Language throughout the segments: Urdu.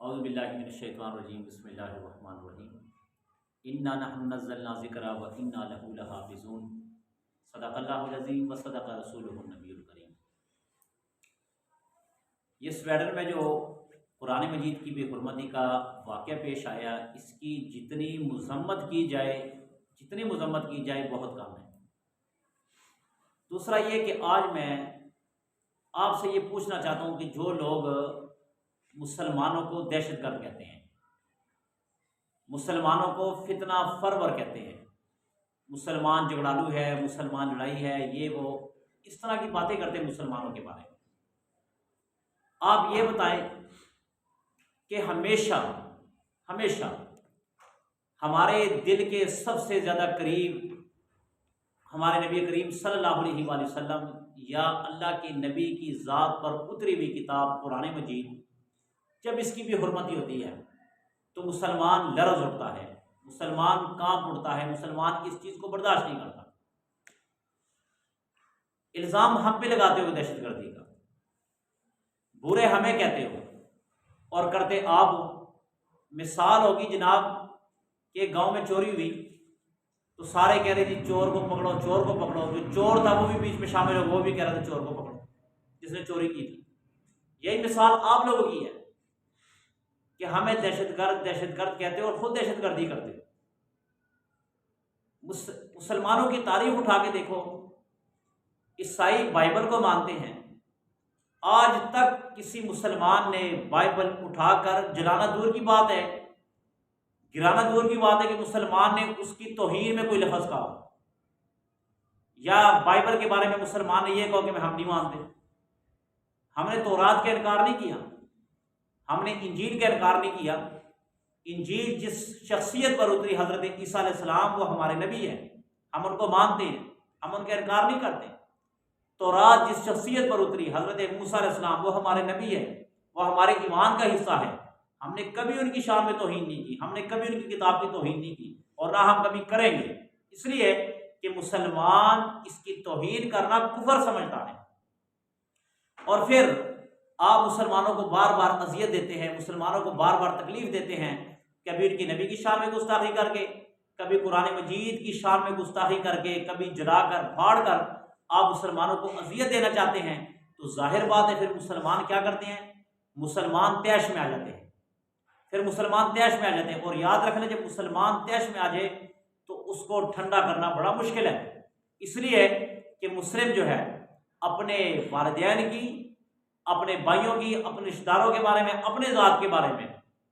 اعوذ باللہ من الشیطان الرجیم بسم اللہ الرحمن الرحیم انا نحن نزلنا ذکر و انا لہ لحافظون صدق اللہ العظیم و صدق رسولہ النبی الکریم۔ یہ سویڈن میں جو قرآن مجید کی بے حرمتی کا واقعہ پیش آیا، اس کی جتنی مذمت کی جائے بہت کم ہے۔ دوسرا یہ کہ آج میں آپ سے یہ پوچھنا چاہتا ہوں کہ جو لوگ مسلمانوں کو دہشت گرد کہتے ہیں، مسلمانوں کو فتنہ پرور کہتے ہیں، مسلمان جھگڑالو ہے، مسلمان لڑائی ہے، یہ وہ اس طرح کی باتیں کرتے ہیں مسلمانوں کے بارے میں، آپ یہ بتائیں کہ ہمیشہ ہمارے دل کے سب سے زیادہ قریب ہمارے نبی کریم صلی اللہ علیہ وآلہ وسلم یا اللہ کے نبی کی ذات پر اتری ہوئی کتاب قرآن مجید، جب اس کی بھی حرمتی ہوتی ہے تو مسلمان لرز اٹھتا ہے، مسلمان کانپ اٹھتا ہے، مسلمان اس چیز کو برداشت نہیں کرتا۔ الزام ہم پہ لگاتے ہو دہشت گردی کا، برے ہمیں کہتے ہو اور کرتے آپ ہو۔ مثال ہوگی جناب کہ گاؤں میں چوری ہوئی تو سارے کہہ رہے جی چور کو پکڑو، چور کو پکڑو، جو چور تھا وہ بھی بیچ میں شامل ہو، وہ بھی کہہ رہا تھا چور کو پکڑو جس نے چوری کی تھی۔ یہی مثال آپ لوگوں کی ہے کہ ہمیں دہشت گرد کہتے ہو اور خود دہشت گردی کرتے ہو۔ مسلمانوں کی تاریخ اٹھا کے دیکھو، عیسائی بائبل کو مانتے ہیں، آج تک کسی مسلمان نے بائبل اٹھا کر جلانا دور کی بات ہے، گرانا دور کی بات ہے کہ مسلمان نے اس کی توہین میں کوئی لفظ کہا، یا بائبل کے بارے میں مسلمان نے یہ کہا کہ ہم نہیں مانتے۔ ہم نے تورات کا انکار نہیں کیا، ہم نے انجیل کا انکار نہیں کیا۔ انجیل جس شخصیت پر اتری حضرت عیسیٰ علیہ السلام، وہ ہمارے نبی ہیں، ہم ان کو مانتے ہیں، ہم ان کا انکار نہیں کرتے۔ تورات جس شخصیت پر اتری حضرت موسیٰ علیہ السلام، وہ ہمارے نبی ہے، وہ ہمارے ایمان کا حصہ ہے، ہم نے کبھی ان کی شان میں توہین نہیں کی، ہم نے کبھی ان کی کتاب کی توہین نہیں کی اور نہ ہم کبھی کریں گے، اس لیے کہ مسلمان اس کی توہین کرنا کفر سمجھتا ہے۔ اور پھر آپ مسلمانوں کو بار بار اذیت دیتے ہیں، مسلمانوں کو بار بار تکلیف دیتے ہیں، کبھی ان کی نبی کی شان میں گستاخی کر کے، کبھی قرآن مجید کی شان میں گستاخی کر کے، کبھی جلا کر پھاڑ کر آپ مسلمانوں کو اذیت دینا چاہتے ہیں۔ تو ظاہر بات ہے پھر مسلمان کیا کرتے ہیں؟ مسلمان طیش میں آ جاتے ہیں، اور یاد رکھنا جب مسلمان طیش میں آ جائے تو اس کو ٹھنڈا کرنا بڑا مشکل ہے، اس لیے کہ مسلم جو ہے اپنے والدین کی، اپنے بھائیوں کی، اپنے رشتہ داروں کے بارے میں، اپنے ذات کے بارے میں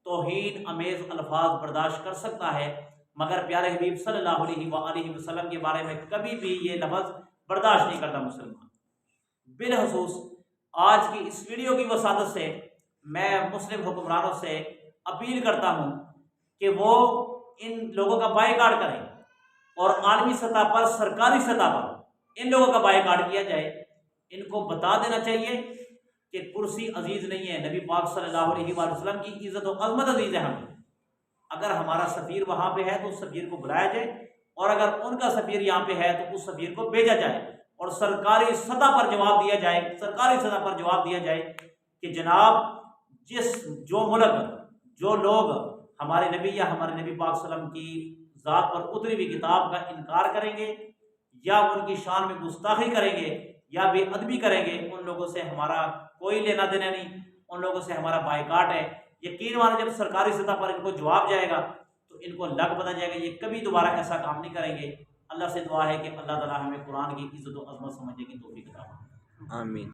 توہین امیز الفاظ برداشت کر سکتا ہے، مگر پیارے حبیب صلی اللہ علیہ وآلہ وسلم کے بارے میں کبھی بھی یہ لفظ برداشت نہیں کرتا مسلمان۔ بالخصوص آج کی اس ویڈیو کی وساطت سے میں مسلم حکمرانوں سے اپیل کرتا ہوں کہ وہ ان لوگوں کا بائیکاٹ کریں، اور عالمی سطح پر، سرکاری سطح پر ان لوگوں کا بائیکاٹ کیا جائے۔ ان کو بتا دینا چاہیے کہ کرسی عزیز نہیں ہے، نبی پاک صلی اللہ علیہ وآلہ وسلم کی عزت و عظمت عزیز ہے ہمیں۔ اگر ہمارا سفیر وہاں پہ ہے تو اس سفیر کو بلایا جائے، اور اگر ان کا سفیر یہاں پہ ہے تو اس سفیر کو بھیجا جائے، اور سرکاری سطح پر جواب دیا جائے کہ جناب جو ملک، جو لوگ ہمارے نبی یا ہمارے نبی پاک صلی اللہ علیہ وسلم کی ذات پر اتری ہوئی کتاب کا انکار کریں گے، یا ان کی شان میں گستاخی کریں گے، یا بے ادبی کریں گے، ان لوگوں سے ہمارا کوئی لینا دینا نہیں، ان لوگوں سے ہمارا بائیکاٹ ہے۔ یقین مانے جب سرکاری سطح پر ان کو جواب جائے گا تو ان کو لگ پتہ جائے گا، یہ کبھی دوبارہ ایسا کام نہیں کریں گے۔ اللہ سے دعا ہے کہ اللہ تعالیٰ ہمیں قرآن کی عزت و عظمت سمجھنے کی توفیق عطا فرمائے۔ آمین۔